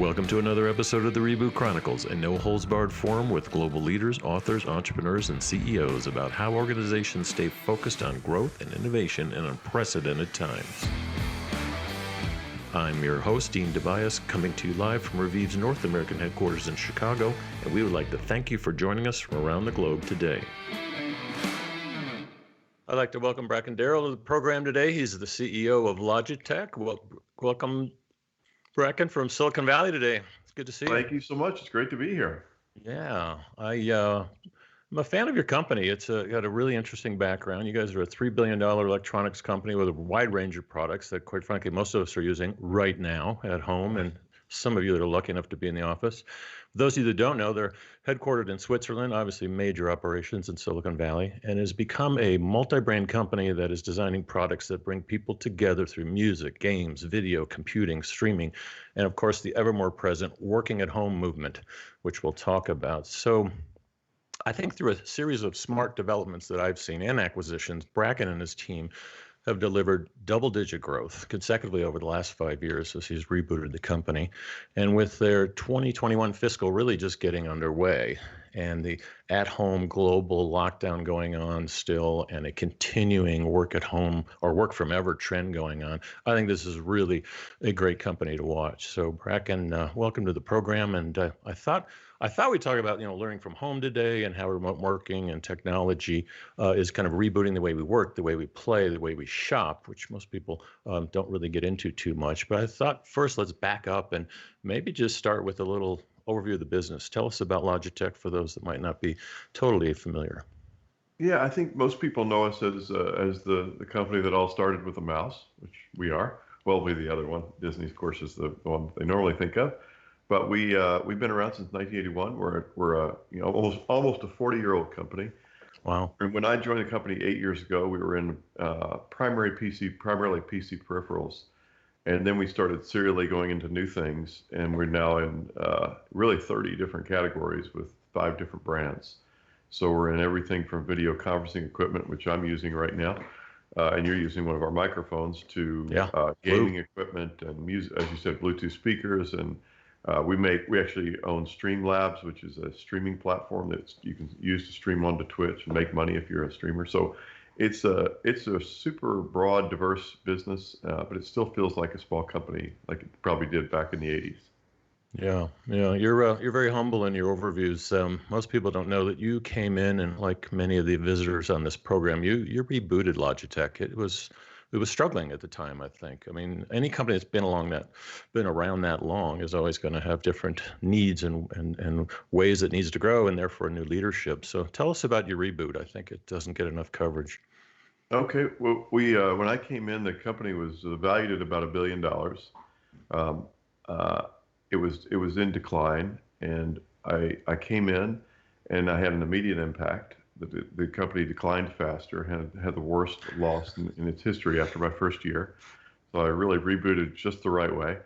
Welcome to another episode of the Reboot Chronicles, a no-holds-barred forum with global leaders, authors, entrepreneurs, and CEOs about how organizations stay focused on growth and innovation in unprecedented times. I'm your host, Dean DeBiase, coming to you live from Reviv's North American headquarters in Chicago, and we would like to thank you for joining us from around the globe today. I'd like to welcome Bracken Darrel to the program today. He's the CEO of Logitech. Welcome, Bracken, from Silicon Valley today. It's good to see you. Thank you so much. It's great to be here. Yeah, I'm a fan of your company. It's got a really interesting background. You guys are a $3 billion electronics company with a wide range of products that, quite frankly, most of us are using right now at home, and some of you that are lucky enough to be in the office. For those of you that don't know, they're headquartered in Switzerland, obviously major operations in Silicon Valley, and has become a multi-brand company that is designing products that bring people together through music, games, video, computing, streaming, and of course the ever more present working at home movement, which we'll talk about. So I think through a series of smart developments that I've seen and acquisitions, Bracken and his team have delivered double-digit growth consecutively over the last 5 years as he's rebooted the company. And with their 2021 fiscal really just getting underway and the at-home global lockdown going on still and a continuing work at home or work from ever trend going on, I think this is really a great company to watch. So Bracken, welcome to the program. And I thought we'd talk about, learning from home today and how remote working and technology is kind of rebooting the way we work, the way we play, the way we shop, which most people don't really get into too much. But I thought first let's back up and maybe just start with a little overview of the business. Tell us about Logitech for those that might not be totally familiar. Yeah, I think most people know us as the company that all started with a mouse, which we are. Well, we're the other one. Disney, of course, is the one they normally think of. But we've been around since 1981. We're almost a 40-year-old company. Wow. And when I joined the company 8 years ago, we were in primarily PC peripherals. And then we started serially going into new things, and we're now in really 30 different categories with 5 different brands. So we're in everything from video conferencing equipment, which I'm using right now, and you're using one of our microphones, to gaming equipment and music, as you said, Bluetooth speakers, and we actually own Streamlabs, which is a streaming platform that you can use to stream onto Twitch and make money if you're a streamer. So it's a super broad, diverse business, but it still feels like a small company, like it probably did back in the 80s. Yeah. You're very humble in your overviews. Most people don't know that you came in, and like many of the visitors on this program, you rebooted Logitech. It was struggling at the time, I think. I mean, any company that's been around that long is always going to have different needs and ways it needs to grow, and therefore new leadership. So tell us about your reboot. I think it doesn't get enough coverage. Okay. Well, when I came in, the company was valued at about $1 billion. It was in decline, and I came in, and I had an immediate impact. The company declined faster, had the worst loss in its history after my first year. So I really rebooted just the right way.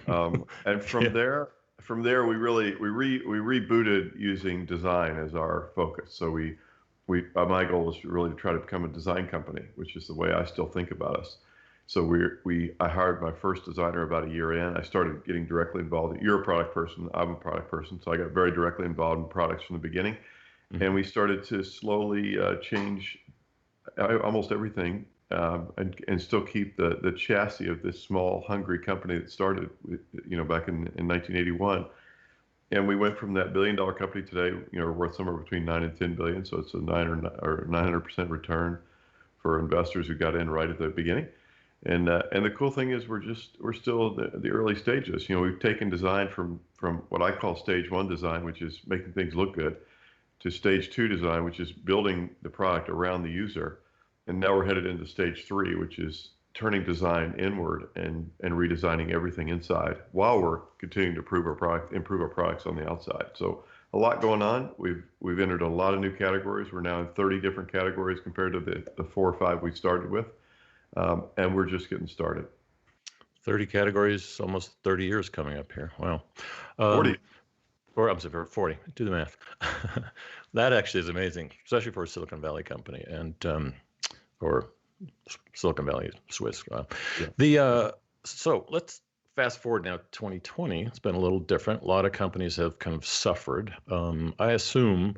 And from there, we rebooted using design as our focus. So my goal was really to try to become a design company, which is the way I still think about us. So I hired my first designer about a year in. I started getting directly involved. You're a product person, I'm a product person, so I got very directly involved in products from the beginning. Mm-hmm. And we started to slowly change almost everything and still keep the chassis of this small, hungry company that started back in 1981. And we went from that $1 billion company today, we're worth somewhere between 9 and 10 billion. So it's a 900% return for investors who got in right at the beginning. And the cool thing is we're still the early stages. We've taken design from what I call stage 1 design, which is making things look good, to stage 2 design, which is building the product around the user. And now we're headed into stage 3, which is turning design inward and redesigning everything inside while we're continuing to improve our products on the outside. So a lot going on. We've entered a lot of new categories. We're now in 30 different categories compared to the 4 or 5 we started with. And we're just getting started. 30 categories, almost 30 years coming up here. Wow. 40. I'm sorry, 40. Do the math. That actually is amazing, especially for a Silicon Valley company and or Silicon Valley Swiss. So let's fast forward now to 2020, it's been a little different. A lot of companies have kind of suffered. I assume,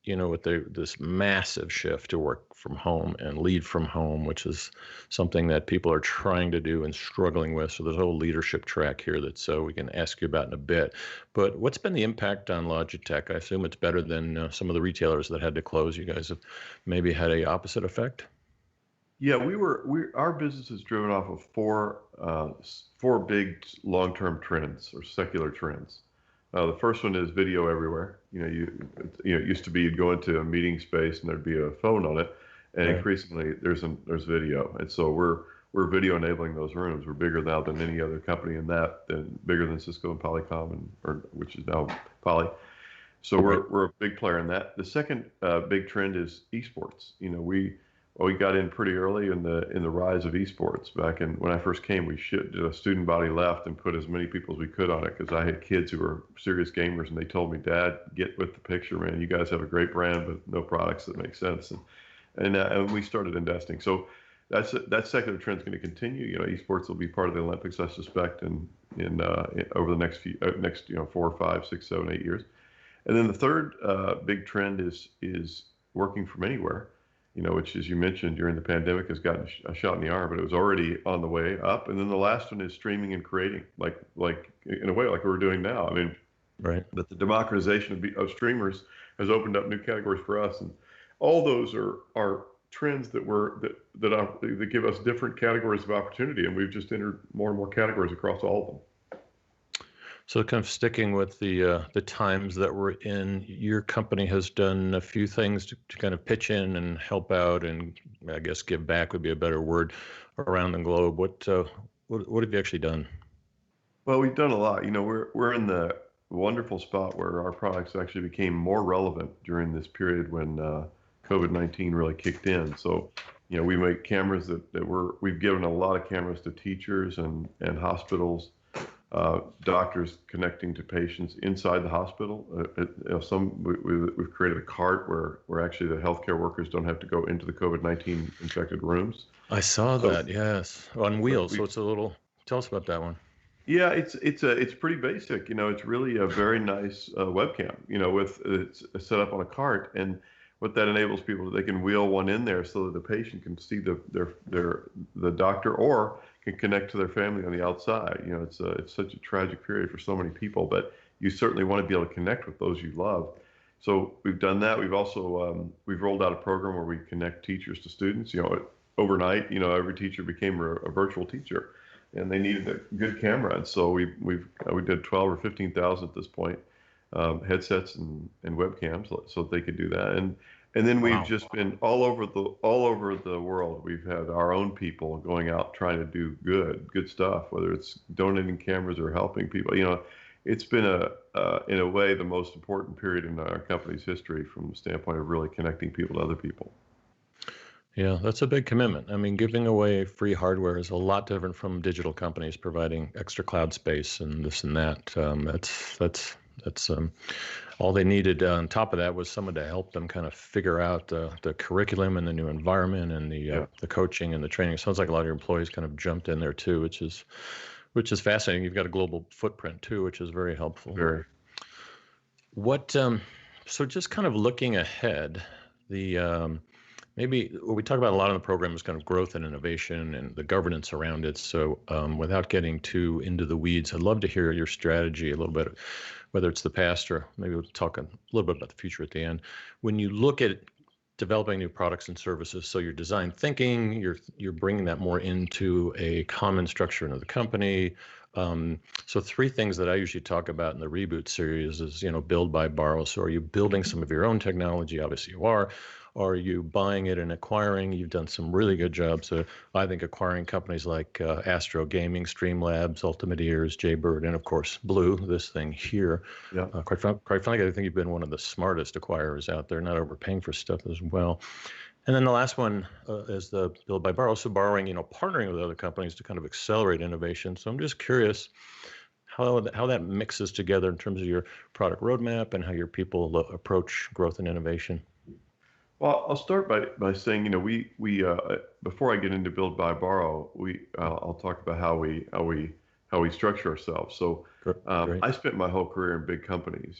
with this massive shift to work from home and lead from home, which is something that people are trying to do and struggling with. So there's a whole leadership track here that we can ask you about in a bit. But what's been the impact on Logitech? I assume it's better than some of the retailers that had to close. You guys have maybe had a opposite effect? Yeah, our business is driven off of four big long-term trends or secular trends. The first one is video everywhere. It used to be you'd go into a meeting space and there'd be a phone on it, and Right. increasingly there's video, and so we're video enabling those rooms. We're bigger now than any other company in that, bigger than Cisco and Polycom, which is now Poly. So we're a big player in that. The second big trend is esports. We got in pretty early in the rise of esports. Back when I first came, we a student body left and put as many people as we could on it, because I had kids who were serious gamers, and they told me, "Dad, get with the picture, man. You guys have a great brand, but no products that make sense." And we started investing. So that secular trend is going to continue. Esports will be part of the Olympics, I suspect, in over the next 4, 5, 6, 7, 8 years. And then the third big trend is working from anywhere. Which, as you mentioned, during the pandemic has gotten a shot in the arm, but it was already on the way up. And then the last one is streaming and creating, like in a way like we're doing now. I mean, Right. But the democratization of streamers has opened up new categories for us, and all those are trends that give us different categories of opportunity, and we've just entered more and more categories across all of them. So kind of sticking with the times that we're in, your company has done a few things to kind of pitch in and help out, and I guess give back would be a better word, around the globe. What have you actually done? Well, we've done a lot. We're in the wonderful spot where our products actually became more relevant during this period when COVID-19 really kicked in. So, we make cameras we've given a lot of cameras to teachers and hospitals. Doctors connecting to patients inside the hospital. We've created a cart where actually the healthcare workers don't have to go into the COVID-19 infected rooms. I saw that, yes, on wheels. So it's a little. Tell us about that one. Yeah, it's pretty basic. It's really a very nice webcam. It's set up on a cart, and what that enables people, they can wheel one in there so that the patient can see the doctor, or can connect to their family on the outside. It's such a tragic period for so many people, but you certainly want to be able to connect with those you love. So we've done that. We've also we've rolled out a program where we connect teachers to students. Overnight, every teacher became a virtual teacher, and they needed a good camera. And so we did 12 or 15,000 at this point, headsets and webcams, so that they could do that. And then we've just been all over the world. We've had our own people going out trying to do good stuff, whether it's donating cameras or helping people. It's been in a way the most important period in our company's history from the standpoint of really connecting people to other people. Yeah, that's a big commitment. I mean, giving away free hardware is a lot different from digital companies providing extra cloud space and this and that. That's all they needed. On top of that was someone to help them kind of figure out the curriculum and the new environment and the coaching and the training. It sounds like a lot of your employees kind of jumped in there too, which is fascinating. You've got a global footprint too, which is very helpful. Very. So just kind of looking ahead, maybe what we talk about a lot in the program is kind of growth and innovation and the governance around it. So without getting too into the weeds, I'd love to hear your strategy a little bit, whether it's the past or maybe we'll talk a little bit about the future at the end. When you look at developing new products and services, so your design thinking, you're bringing that more into a common structure into the company. So three things that I usually talk about in the Reboot series is, build, buy, borrow. So are you building some of your own technology? Obviously you are. Are you buying it and acquiring? You've done some really good jobs. I think acquiring companies like Astro Gaming, Streamlabs, Ultimate Ears, Jaybird, and of course Blue, this thing here. Yeah. Quite frankly, I think you've been one of the smartest acquirers out there, not overpaying for stuff as well. And then the last one is the build, buy, borrow. So borrowing, partnering with other companies to kind of accelerate innovation. So I'm just curious how that mixes together in terms of your product roadmap and how your people approach growth and innovation. Well, I'll start by saying, we before I get into build, buy, borrow, I'll talk about how we how we structure ourselves. So Great. I spent my whole career in big companies,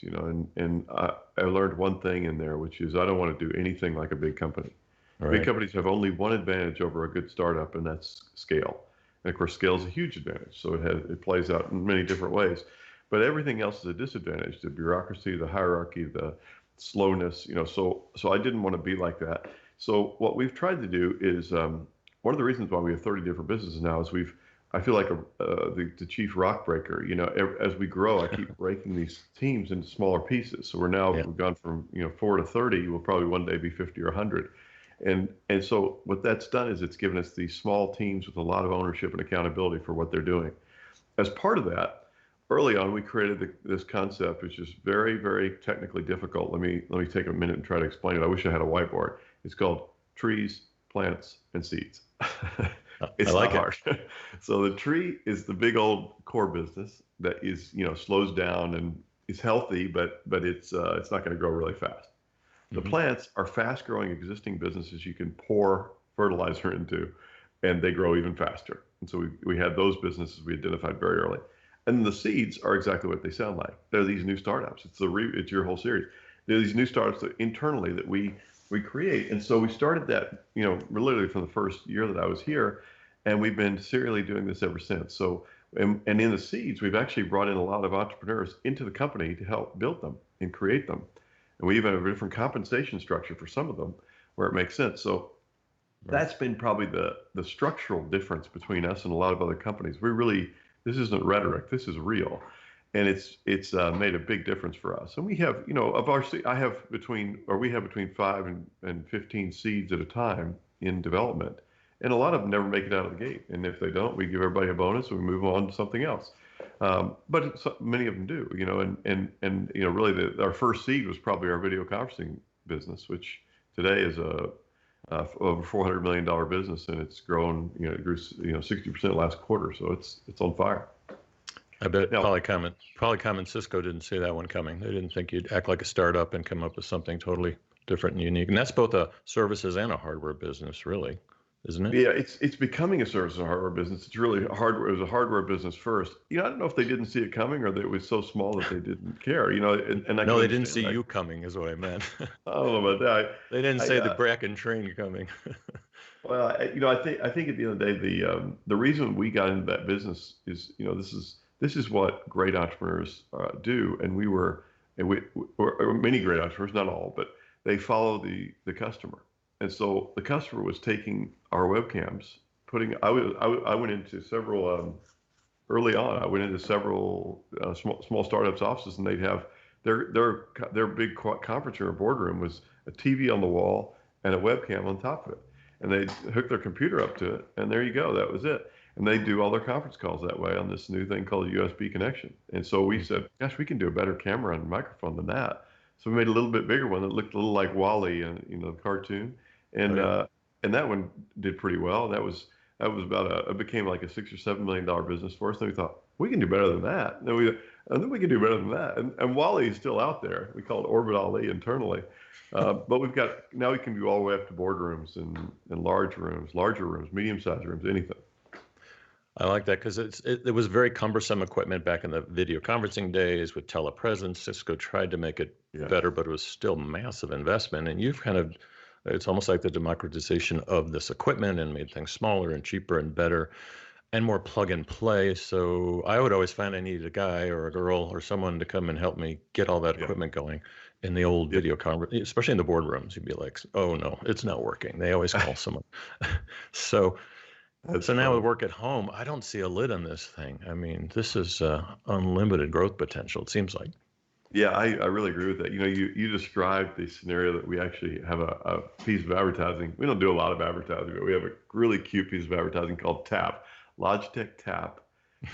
and I learned one thing in there, which is I don't want to do anything like a big company. Big Right. companies have only one advantage over a good startup, and that's scale. And of course, scale is a huge advantage. So it plays out in many different ways. But everything else is a disadvantage: the bureaucracy, the hierarchy, the slowness. So I didn't want to be like that. So what we've tried to do is one of the reasons why we have 30 different businesses now is I feel like the chief rock breaker. As we grow, I keep breaking these teams into smaller pieces. So we've gone from 4 to 30. We'll probably one day be 50 or 100. And so what that's done is it's given us these small teams with a lot of ownership and accountability for what they're doing. As part of that, early on, we created this concept, which is very, very technically difficult. Let me take a minute and try to explain it. I wish I had a whiteboard. It's called trees, plants, and seeds. It's not hard. So the tree is the big old core business that is, slows down and is healthy, but it's not going to grow really fast. The plants are fast-growing existing businesses you can pour fertilizer into, and they grow even faster. And so we had those businesses we identified very early. And the seeds are exactly what they sound like. They're these new startups. It's your whole series. They're these new startups internally that we create. And so we started that, literally from the first year that I was here, and we've been serially doing this ever since. So, and in the seeds, we've actually brought in a lot of entrepreneurs into the company to help build them and create them. And we even have a different compensation structure for some of them where it makes sense. So that's been probably the structural difference between us and a lot of other companies. This isn't rhetoric, this is real. And it's made a big difference for us. And we have, we have between 5 and 15 seeds at a time in development. And a lot of them never make it out of the gate. And if they don't, we give everybody a bonus and we move on to something else. But many of them do, and really our first seed was probably our video conferencing business, which today is a over $400 million business, and it's grown, it grew 60% last quarter. So it's on fire. I bet Polycom and Cisco didn't see that one coming. They didn't think you'd act like a startup and come up with something totally different and unique. And that's both a services and a hardware business, really, isn't it? Yeah, it's becoming a service and hardware business. It's really hardware. It was a hardware business first. I don't know if they didn't see it coming or that it was so small that they didn't care. No, they didn't see you coming, is what I meant. I don't know about that. They didn't say the Bracken train coming. Well, I think at the end of the day, the reason we got into that business is, this is what great entrepreneurs do, and we were many great entrepreneurs, not all, but they follow the customer. And so the customer was taking our webcams, I went into several, early on, I went into several small startups offices, and they'd have their big conference room or boardroom was a TV on the wall and a webcam on top of it. And they'd hook their computer up to it, and there you go, that was it. And they do all their conference calls that way on this new thing called a USB connection. And so we said, gosh, we can do a better camera and microphone than that. So we made a little bit bigger one that looked a little like Wall-E, the cartoon. And and that one did pretty well. That was about it became like a $6 or $7 million business for us. And we thought, we can do better than that. And then we can do better than that. And Wall-E is still out there. We call it Orbit Ali internally. But now we can do all the way up to boardrooms and larger rooms, medium-sized rooms, anything. I like that because it was very cumbersome equipment back in the video conferencing days with telepresence. Cisco tried to make it better, but it was still massive investment. And you've it's almost like the democratization of this equipment and made things smaller and cheaper and better and more plug and play. So I would always find I needed a guy or a girl or someone to come and help me get all that equipment going in the old video conference, especially in the boardrooms. You'd be like, oh no, it's not working. They always call someone. So now with work at home, I don't see a lid on this thing. I mean, this is unlimited growth potential, it seems like. Yeah, I really agree with that. You described the scenario that we actually have a piece of advertising. We don't do a lot of advertising, but we have a really cute piece of advertising called TAP, Logitech TAP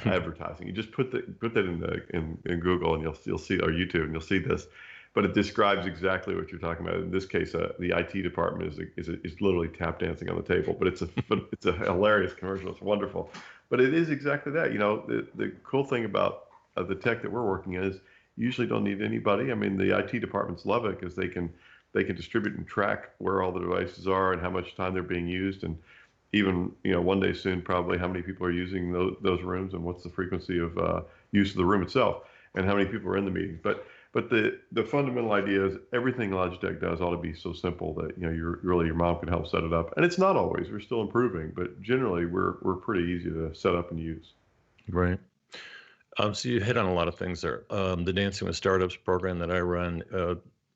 advertising. You just put that in Google, and you'll see, or YouTube, and you'll see this. But it describes exactly what you're talking about. In this case, the IT department is literally tap dancing on the table. But it's a hilarious commercial. It's wonderful. But it is exactly that. The cool thing about the tech that we're working in is you usually don't need anybody. I mean, the IT departments love it because they can distribute and track where all the devices are and how much time they're being used. And even, one day soon, probably how many people are using those rooms and what's the frequency of use of the room itself and how many people are in the meetings. But the fundamental idea is everything Logitech does ought to be so simple that, your mom can help set it up. And it's not always, we're still improving, but generally we're pretty easy to set up and use. Right. So you hit on a lot of things there. The Dancing with Startups program that I run,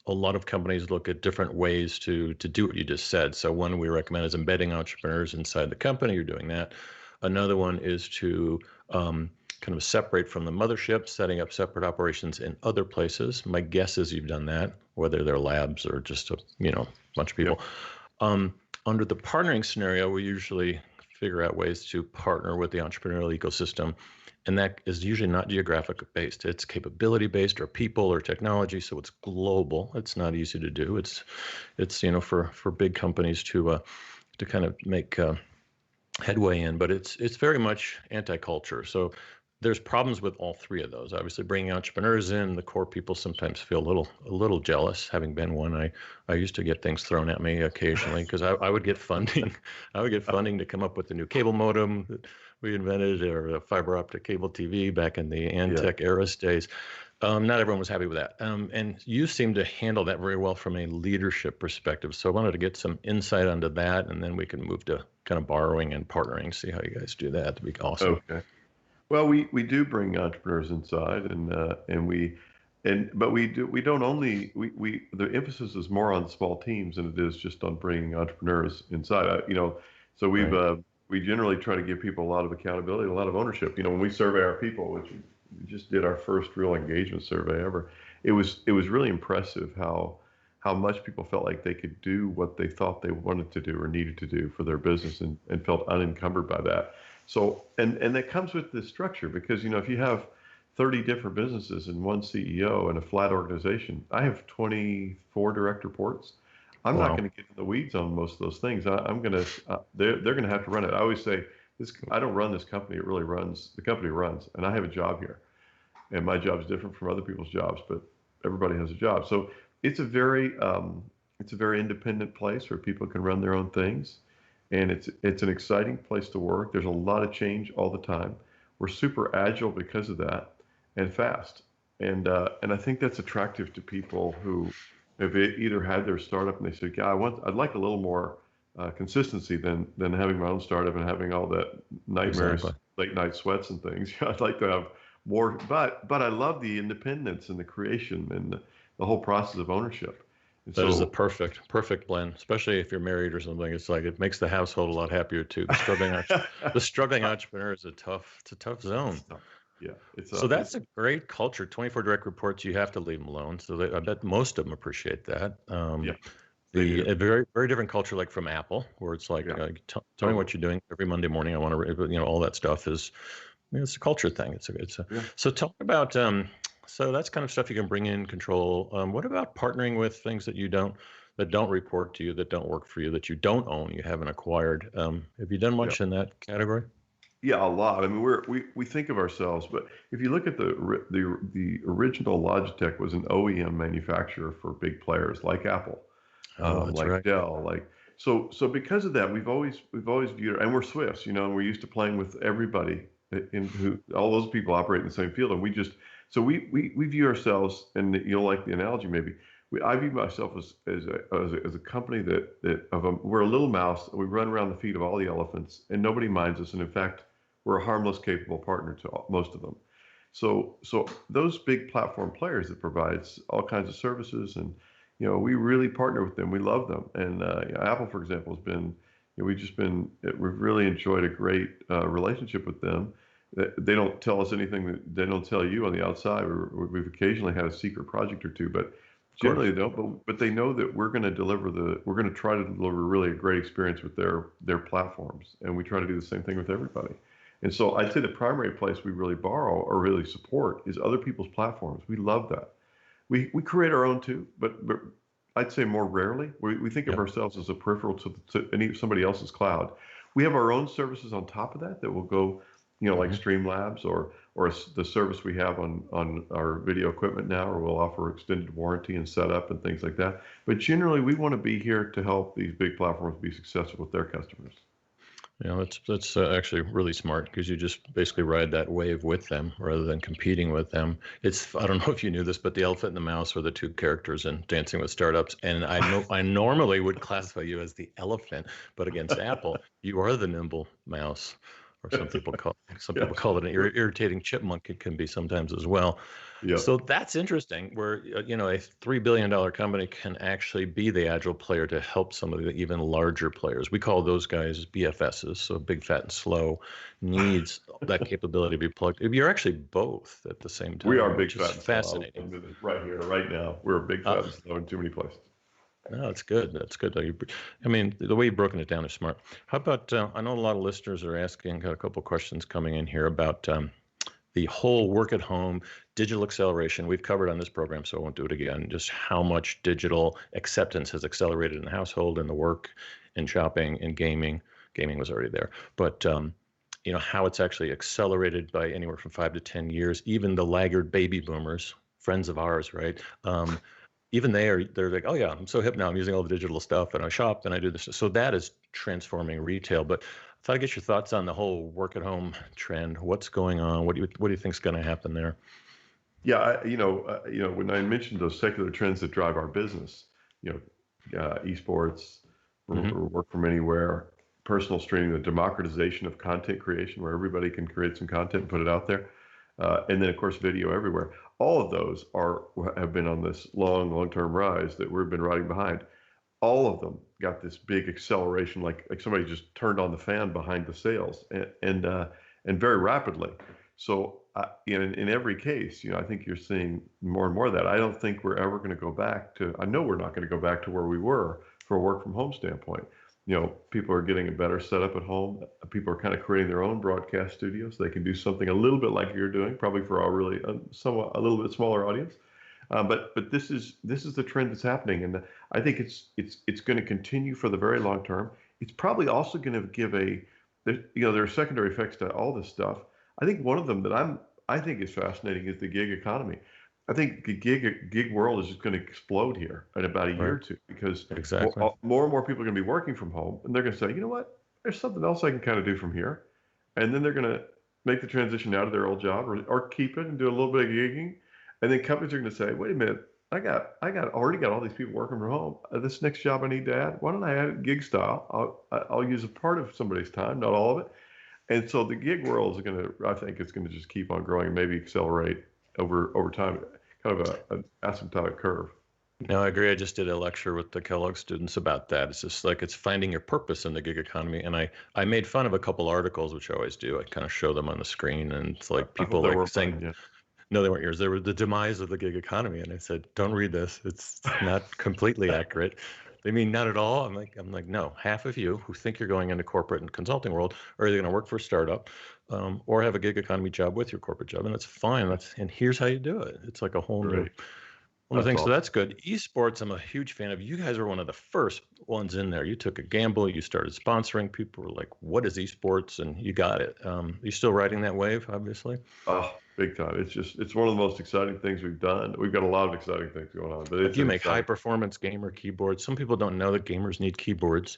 a lot of companies look at different ways to do what you just said. So one we recommend is embedding entrepreneurs inside the company. You're doing that. Another one is to kind of separate from the mothership, setting up separate operations in other places. My guess is you've done that, whether they're labs or just a bunch of people. Yep. Under the partnering scenario, we usually figure out ways to partner with the entrepreneurial ecosystem. And that is usually not geographic based. It's capability based or people or technology. So it's global. It's not easy to do. It's for big companies to kind of make headway in, but it's very much anti-culture. So there's problems with all three of those. Obviously, bringing entrepreneurs in, the core people sometimes feel a little jealous. Having been one, I used to get things thrown at me occasionally because I would get funding. I would get funding to come up with the new cable modem that we invented, or a fiber optic cable TV back in the Antec Eras days. Not everyone was happy with that. And you seem to handle that very well from a leadership perspective. So I wanted to get some insight onto that, and then we can move to kind of borrowing and partnering, see how you guys do that. That'd be awesome. Okay. Well, we do bring entrepreneurs inside, but we don't only, the emphasis is more on small teams than it is just on bringing entrepreneurs inside. So we generally try to give people a lot of accountability, a lot of ownership. When we survey our people, which we just did our first real engagement survey ever, it was really impressive how much people felt like they could do what they thought they wanted to do or needed to do for their business and felt unencumbered by that. So, and that comes with this structure because, if you have 30 different businesses and one CEO and a flat organization, I have 24 direct reports. I'm not going to get in the weeds on most of those things. I'm going to, they're going to have to run it. I always say I don't run this company. The company runs, and I have a job here, and my job is different from other people's jobs, but everybody has a job. So it's a very independent place where people can run their own things. And it's an exciting place to work. There's a lot of change all the time. We're super agile because of that, and fast. And I think that's attractive to people who have either had their startup and they say, I'd like a little more consistency than having my own startup and having all that nightmares, late night sweats and things. I'd like to have more, but I love the independence and the creation and the whole process of ownership. That is the perfect blend, especially if you're married or something. It's like it makes the household a lot happier too. The struggling entrepreneur is it's a tough zone. Yeah. So that's a great culture. 24 direct reports, you have to leave them alone. So I bet most of them appreciate that. A very, very different culture, like from Apple, where it's like, tell me what you're doing every Monday morning. I want to, all that stuff is, it's a culture thing. So talk about, so that's kind of stuff you can bring in control. What about partnering with things that don't report to you, that don't work for you, that you don't own, you haven't acquired? Have you done much in that category? Yeah, a lot. I mean, we think of ourselves, but if you look at the original Logitech was an OEM manufacturer for big players like Apple, like Dell, so because of that, we've always viewed it, and we're Swifts, and we're used to playing with everybody all those people operate in the same field, and we view ourselves, and you'll like the analogy maybe. I view myself as a company we're a little mouse. We run around the feet of all the elephants, and nobody minds us. And in fact, we're a harmless, capable partner to most of them. So those big platform players that provides all kinds of services, and we really partner with them. We love them. And Apple, for example, has been we've really enjoyed a great relationship with them. They don't tell us anything that they don't tell you on the outside. We've occasionally had a secret project or two, but generally they don't. But they know that we're going to try to deliver really a great experience with their platforms, and we try to do the same thing with everybody. And so I'd say the primary place we really borrow or really support is other people's platforms. We love that. We create our own too, but I'd say more rarely. We think of ourselves as a peripheral to somebody else's cloud. We have our own services on top of that will go, like Streamlabs or the service we have on our video equipment now, or we'll offer extended warranty and setup and things like that. But generally, we want to be here to help these big platforms be successful with their customers. That's actually really smart because you just basically ride that wave with them rather than competing with them. I don't know if you knew this, but the elephant and the mouse are the two characters in Dancing with Startups, and I know I normally would classify you as the elephant, but against Apple, you are the nimble mouse, or some Yeah. people call it an irritating chipmunk. It can be sometimes as well. Yeah. So that's interesting where, a $3 billion company can actually be the agile player to help some of the even larger players. We call those guys BFSs. So big, fat, and slow needs that capability to be plugged. You're actually both at the same time, We are big, which is fat, and slow. fascinating. Right here, right now. We're big, fat, and slow in too many places. No, that's good. That's good. I mean, the way you've broken it down is smart. How about, I know a lot of listeners are asking, got a couple of questions coming in here about the whole work at home, digital acceleration. We've covered on this program, so I won't do it again, just how much digital acceptance has accelerated in the household, in the work, in shopping, in gaming. Gaming was already there, but how it's actually accelerated by anywhere from 5 to 10 years. Even the laggard baby boomers, friends of ours, right? Even they're like, oh yeah, I'm so hip now. I'm using all the digital stuff, and I shop, and I do this. So that is transforming retail. But I thought I'd get your thoughts on the whole work at home trend. What's going on? What do you think is going to happen there? Yeah, when I mentioned those secular trends that drive our business, esports, work from anywhere, personal streaming, the democratization of content creation, where everybody can create some content and put it out there, and then of course video everywhere. All of those have been on this long-term rise that we've been riding behind. All of them got this big acceleration, like somebody just turned on the fan behind the sails, and very rapidly. So in every case, I think you're seeing more and more of that. I don't think we're ever going to go back to. I know we're not going to go back to where we were from a work from home standpoint. People are getting a better setup at home. People are kind of creating their own broadcast studios. They can do something a little bit like you're doing, probably for a really somewhat a little bit smaller audience. But this is the trend that's happening, and I think it's going to continue for the very long term. It's probably also going to give there are secondary effects to all this stuff. I think one of them that I think is fascinating is the gig economy. I think the gig world is just going to explode here in about a year or two, because more and more people are going to be working from home, and they're going to say, you know what, there's something else I can kind of do from here, and then they're going to make the transition out of their old job or keep it and do a little bit of gigging, and then companies are going to say, wait a minute, I already got all these people working from home. This next job I need to add, why don't I add it gig style? I'll use a part of somebody's time, not all of it. And so the gig world I think it's going to just keep on growing and maybe accelerate over time, kind of an asymptotic curve. No, I agree. I just did a lecture with the Kellogg students about that. It's just like it's finding your purpose in the gig economy. And I made fun of a couple articles, which I always do. I kind of show them on the screen, and it's like people like saying, yeah. No, they weren't yours. They were the demise of the gig economy. And I said, don't read this. It's not completely accurate. They mean not at all. I'm like, no. Half of you who think you're going into corporate and consulting world are either going to work for a startup or have a gig economy job with your corporate job, and that's fine. And here's how you do it. It's like a whole new thing. Awesome. So that's good. Esports, I'm a huge fan of. You guys were one of the first ones in there. You took a gamble. You started sponsoring. People were like, what is esports? And you got it. You still riding that wave, obviously? Oh, big time. It's one of the most exciting things we've done. We've got a lot of exciting things going on. But you make high performance gamer keyboards. Some people don't know that gamers need keyboards.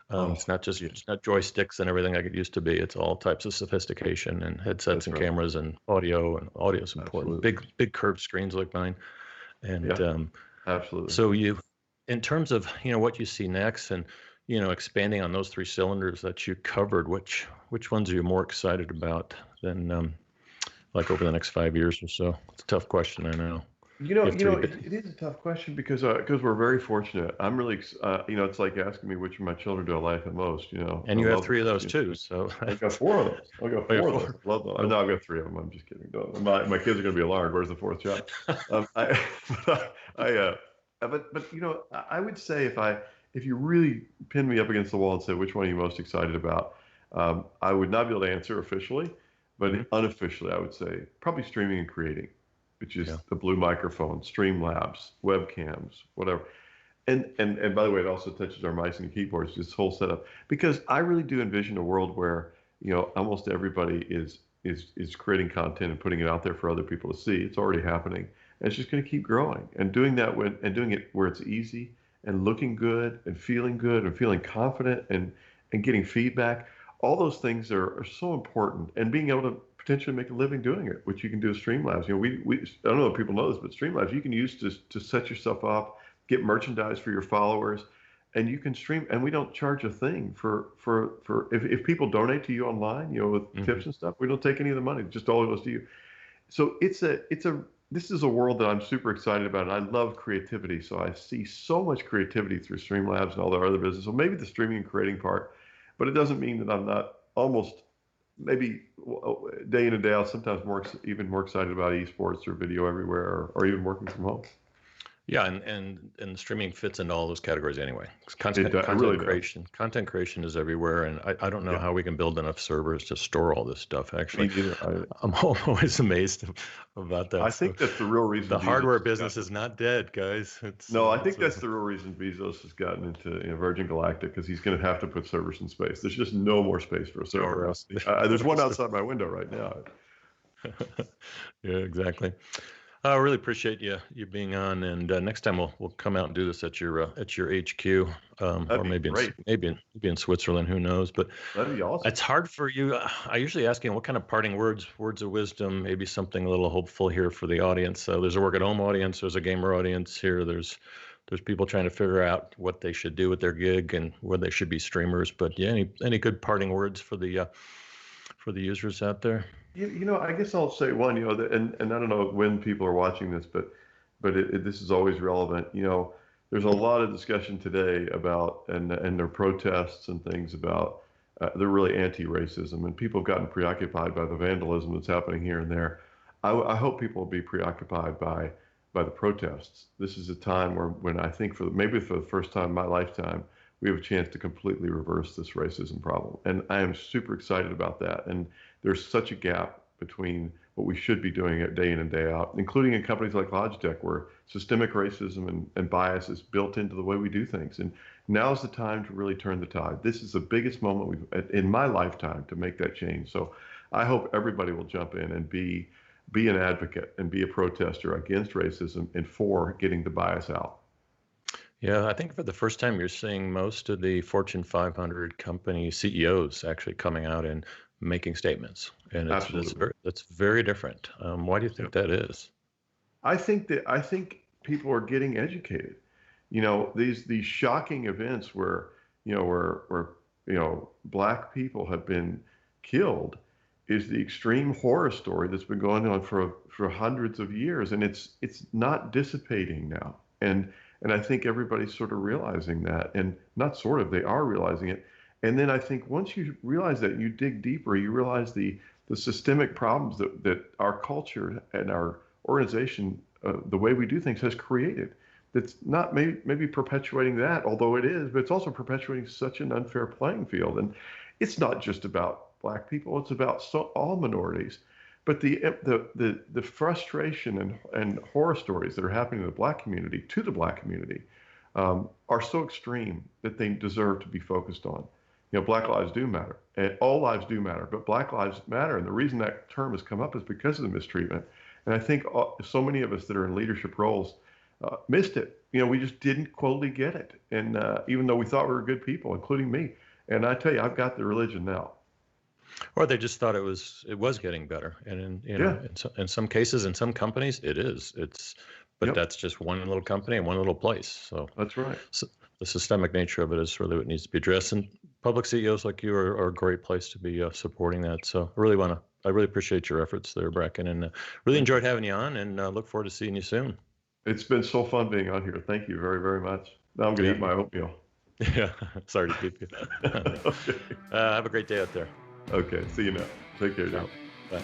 It's not joysticks and everything like it used to be. It's all types of sophistication and headsets and cameras and audio is important. Absolutely. Big curved screens like mine. And absolutely. So in terms of what you see next, and expanding on those 3 cylinders that you covered, which ones are you more excited about than like over the next 5 years or so? It's a tough question, I know. It is a tough question because we're very fortunate. I'm really, it's like asking me which of my children do I like the most, And you have 3 of those too, so. I've got 4 of those. I've got 4 of those. I love them. No, I've got 3 of them. I'm just kidding. My kids are going to be alarmed. Where's the 4th child? But I would say if you really pin me up against the wall and say which one are you most excited about, I would not be able to answer officially, but unofficially, I would say probably streaming and creating, which is the Blue microphone, Streamlabs, webcams, whatever. And by the way, it also touches our mice and keyboards, this whole setup, because I really do envision a world where, almost everybody is creating content and putting it out there for other people to see. It's already happening. And it's just going to keep growing, and doing it where it's easy and looking good and feeling confident and getting feedback. all those things are so important, and being able to potentially make a living doing it, which you can do with Streamlabs. I don't know if people know this, but Streamlabs you can use to set yourself up, get merchandise for your followers, and you can stream. And we don't charge a thing for if people donate to you online, with tips and stuff. We don't take any of the money; it just all goes to you. So this is a world that I'm super excited about, and I love creativity. So I see so much creativity through Streamlabs and all their other business. So maybe the streaming and creating part, but it doesn't mean that I'm not almost maybe day in and day out, sometimes even more excited about esports or video everywhere, or even working from home. Yeah, and streaming fits into all those categories anyway. Content creation is everywhere, and I don't know how we can build enough servers to store all this stuff. Actually, I'm always amazed about that. I think that's the real reason. The hardware business is not dead, guys. I think that's the real reason Bezos has gotten into Virgin Galactic, because he's going to have to put servers in space. There's just no more space for a server. There's one outside my window right now. Yeah, exactly. I really appreciate you being on, and next time we'll come out and do this at your HQ, or maybe in Switzerland. Who knows? But that'd be awesome. It's hard for you. I usually ask you what kind of parting words of wisdom, maybe something a little hopeful here for the audience. There's a work at home audience, there's a gamer audience here. There's people trying to figure out what they should do with their gig and where they should be streamers. But yeah, any good parting words for the users out there? I guess I'll say one, and I don't know when people are watching this, but this is always relevant. There's a lot of discussion today about, and there are protests and things about, they're really anti-racism, and people have gotten preoccupied by the vandalism that's happening here and there. I hope people will be preoccupied by the protests. This is a time when I think maybe for the first time in my lifetime, we have a chance to completely reverse this racism problem. And I am super excited about that. And there's such a gap between what we should be doing day in and day out, including in companies like Logitech, where systemic racism and bias is built into the way we do things. And now's the time to really turn the tide. This is the biggest moment in my lifetime to make that change. So I hope everybody will jump in and be an advocate and be a protester against racism and for getting the bias out. Yeah, I think for the first time you're seeing most of the Fortune 500 company CEOs actually coming out and making statements, and it's very different. Why do you think that is? I think people are getting educated. These shocking events where black people have been killed is the extreme horror story that's been going on for hundreds of years, and it's not dissipating now. And I think everybody's sort of realizing that, and not sort of, they are realizing it. And then I think once you realize that, you dig deeper, you realize the systemic problems that our culture and our organization, the way we do things, has created. That's not maybe perpetuating that, although it is, but it's also perpetuating such an unfair playing field. And it's not just about black people, it's about all minorities. But the frustration and horror stories that are happening to the black community are so extreme that they deserve to be focused on. Black lives do matter, and all lives do matter, but Black lives matter. And the reason that term has come up is because of the mistreatment. And I think so many of us that are in leadership roles missed it. We just didn't fully get it. And even though we thought we were good people, including me, and I tell you, I've got the religion now. Or they just thought it was getting better, and in some cases, in some companies, it is. But that's just one little company and one little place. So that's right. So the systemic nature of it is really what needs to be addressed, and public CEOs like you are a great place to be supporting that. So I really appreciate your efforts there, Bracken, and really enjoyed having you on, and look forward to seeing you soon. It's been so fun being on here. Thank you very, very much. Now I'm going to eat my oatmeal. Yeah, sorry to keep you. Okay. Have a great day out there. Okay, see you now. Take care, Joe. Bye.